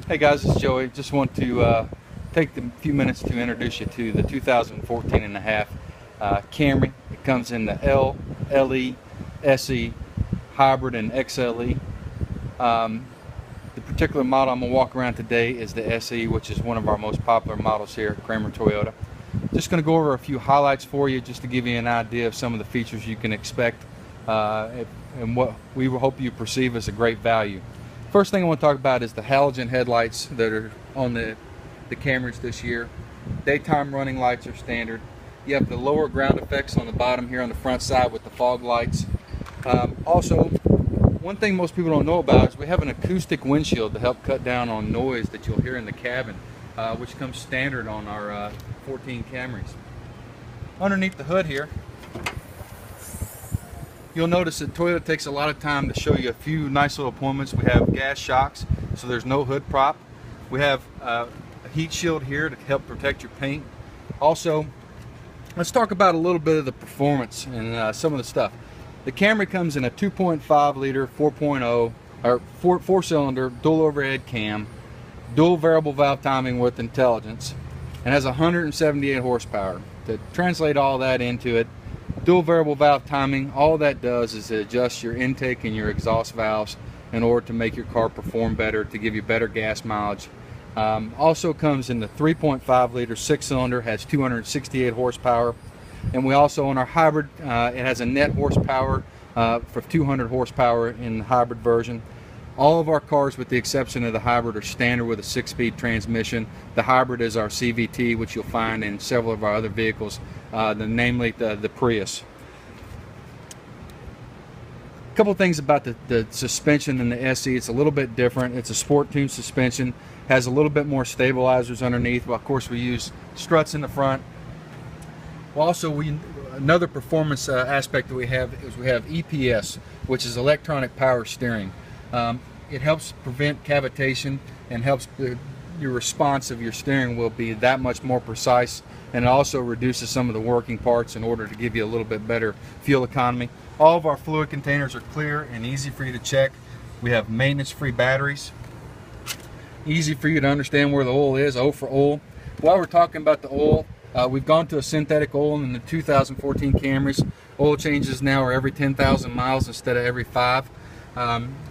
Hey guys, it's Joey. Just want to take a few minutes to introduce you to the 2014 and a half Camry. It comes in the L, LE, SE, Hybrid, and XLE. The particular model I'm going to walk around today is the SE, which is one of our most popular models here at Cramer Toyota. Just going to go over a few highlights for you just to give you an idea of some of the features you can expect and what we hope you perceive as a great value. First thing I want to talk about is the halogen headlights that are on the Camrys this year. Daytime running lights are standard. You have the lower ground effects on the bottom here on the front side with the fog lights. Also, one thing most people don't know about is we have an acoustic windshield to help cut down on noise that you'll hear in the cabin, which comes standard on our 14 Camrys. Underneath the hood here, you'll notice that Toyota takes a lot of time to show you a few nice little appointments. We have gas shocks, so there's no hood prop. We have a heat shield here to help protect your paint. Also, let's talk about a little bit of the performance and some of the stuff. The Camry comes in a 2.5 liter 4.0 or four-cylinder dual overhead cam, dual variable valve timing with intelligence, and has 178 horsepower. To translate all that into it, dual variable valve timing, all that does is adjust your intake and your exhaust valves in order to make your car perform better, to give you better gas mileage. Also comes in the 3.5 liter 6-cylinder, has 268 horsepower. And we also, on our hybrid, it has a net horsepower for 200 horsepower in the hybrid version. All of our cars, with the exception of the hybrid, are standard with a 6-speed transmission. The hybrid is our CVT, which you'll find in several of our other vehicles, namely the Prius. A couple things about the suspension in the SE. It's a little bit different. It's a sport tuned suspension, has a little bit more stabilizers underneath. Well, of course, we use struts in the front. Also, another performance aspect that we have is we have EPS, which is electronic power steering. It helps prevent cavitation and helps your response of your steering wheel be that much more precise, and it also reduces some of the working parts in order to give you a little bit better fuel economy. All of our fluid containers are clear and easy for you to check. We have maintenance-free batteries. Easy for you to understand where the oil is, O for oil. While we're talking about the oil, we've gone to a synthetic oil in the 2014 Camrys. Oil changes now are every 10,000 miles instead of every 5.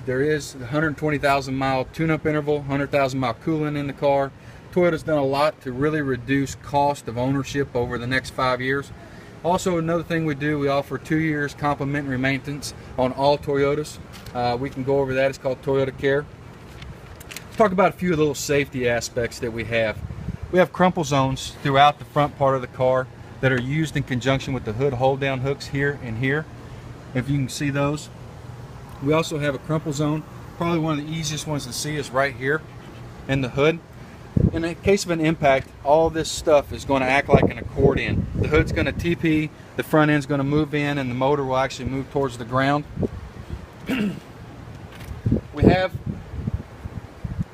There is a 120,000 mile tune-up interval, 100,000 mile coolant in the car. Toyota's done a lot to really reduce cost of ownership over the next 5 years. Also, another thing we do, we offer 2 years complimentary maintenance on all Toyotas. We can go over that. It's called Toyota Care. Let's talk about a few of the little safety aspects that we have. We have crumple zones throughout the front part of the car that are used in conjunction with the hood hold down hooks here and here, if you can see those. We also have a crumple zone. Probably one of the easiest ones to see is right here in the hood. In the case of an impact, all this stuff is going to act like an accordion. The hood's going to TP, the front end's going to move in, and the motor will actually move towards the ground. We have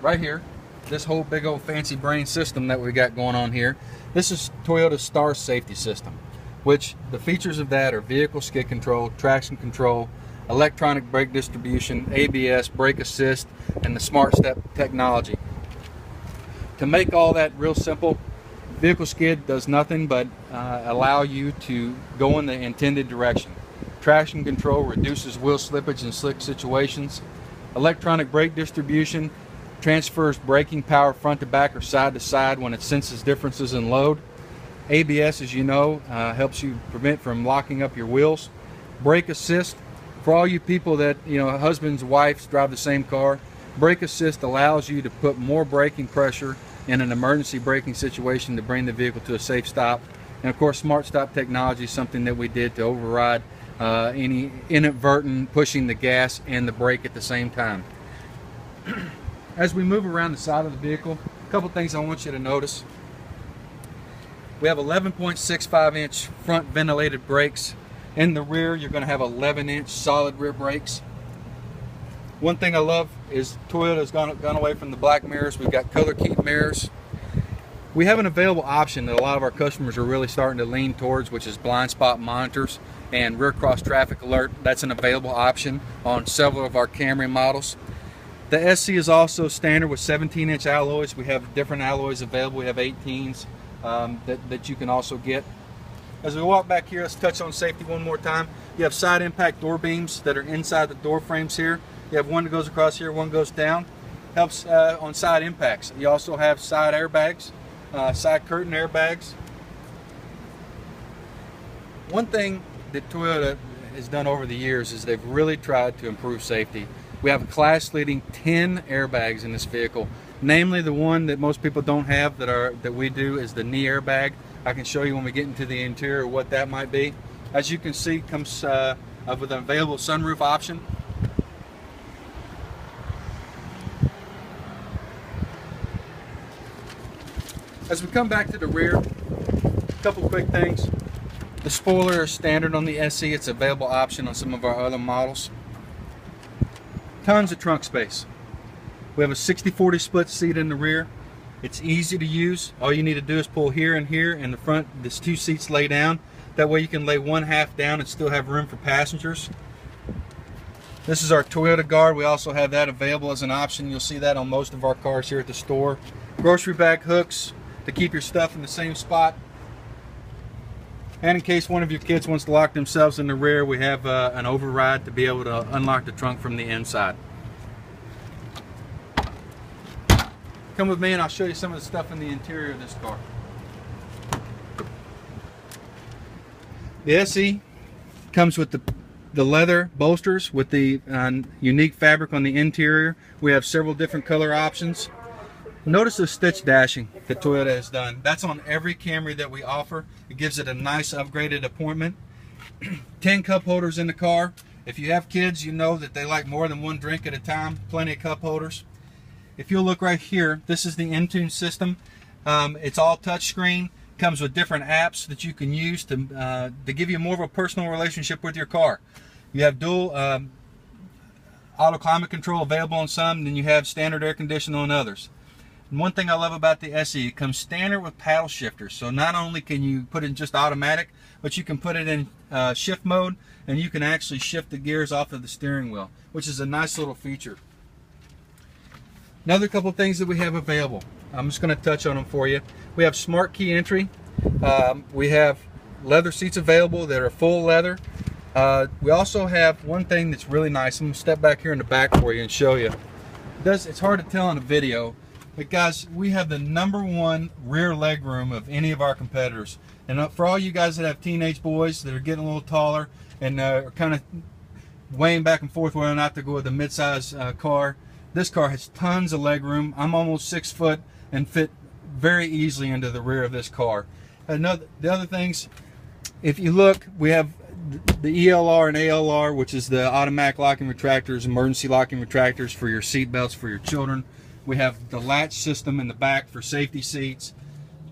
right here this whole big old fancy brain system that we got going on here. This is Toyota's Star Safety System, which the features of that are vehicle skid control, traction control, electronic brake distribution, ABS, brake assist, and the Smart Step technology. To make all that real simple, vehicle skid does nothing but allow you to go in the intended direction. Traction control reduces wheel slippage in slick situations. Electronic brake distribution transfers braking power front to back or side to side when it senses differences in load. ABS, as you know, helps you prevent from locking up your wheels. Brake assist, for all you people that, husbands, wives drive the same car, brake assist allows you to put more braking pressure in an emergency braking situation to bring the vehicle to a safe stop. And of course, Smart Stop technology is something that we did to override any inadvertent pushing the gas and the brake at the same time. As we move around the side of the vehicle, a couple things I want you to notice. We have 11.65-inch front ventilated brakes. In the rear, you're going to have 11-inch solid rear brakes. One thing I love is Toyota's gone away from the black mirrors. We've got color keyed mirrors. We have an available option that a lot of our customers are really starting to lean towards, which is blind spot monitors and rear cross traffic alert. That's an available option on several of our Camry models. The SE is also standard with 17-inch alloys. We have different alloys available. We have 18s that you can also get. As we walk back here, let's touch on safety one more time. You have side impact door beams that are inside the door frames here. You have one that goes across here, one goes down. Helps on side impacts. You also have side airbags, side curtain airbags. One thing that Toyota has done over the years is they've really tried to improve safety. We have a class-leading 10 airbags in this vehicle. Namely, the one that most people don't have that we do is the knee airbag. I can show you when we get into the interior what that might be. As you can see, it comes with an available sunroof option. As we come back to the rear, a couple quick things. The spoiler is standard on the SE. It's an available option on some of our other models. Tons of trunk space. We have a 60-40 split seat in the rear. It's easy to use. All you need to do is pull here and here, and the front, there's 2 seats lay down. That way you can lay one half down and still have room for passengers. This is our Toyota Guard. We also have that available as an option. You'll see that on most of our cars here at the store. Grocery bag hooks to keep your stuff in the same spot. And in case one of your kids wants to lock themselves in the rear, we have an override to be able to unlock the trunk from the inside. Come with me and I'll show you some of the stuff in the interior of this car. The SE comes with the leather bolsters with the unique fabric on the interior. We have several different color options. Notice the stitch dashing that Toyota has done. That's on every Camry that we offer. It gives it a nice upgraded appointment. 10 cup holders in the car. If you have kids, you know that they like more than one drink at a time. Plenty of cup holders. If you'll look right here, this is the Intune system. It's all touchscreen. Comes with different apps that you can use to give you more of a personal relationship with your car. You have dual auto climate control available on some, and then you have standard air conditioning on others. And one thing I love about the SE, it comes standard with paddle shifters. So not only can you put it in just automatic, but you can put it in shift mode, and you can actually shift the gears off of the steering wheel, which is a nice little feature. Another couple things that we have available. I'm just going to touch on them for you. We have smart key entry. We have leather seats available that are full leather. We also have one thing that's really nice. I'm going to step back here in the back for you and show you. It's hard to tell on a video, but guys, we have the #1 rear leg room of any of our competitors. And for all you guys that have teenage boys that are getting a little taller and are kind of weighing back and forth whether or not to go with a mid-size car, this car has tons of leg room. I'm almost 6 foot and fit very easily into the rear of this car. The other things, if you look, we have the ELR and ALR, which is the automatic locking retractors, emergency locking retractors for your seat belts for your children. We have the latch system in the back for safety seats.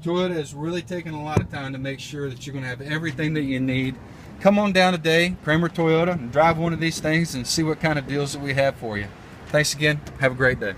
Toyota has really taken a lot of time to make sure that you're going to have everything that you need. Come on down today, Cramer Toyota, and drive one of these things and see what kind of deals that we have for you. Thanks again. Have a great day.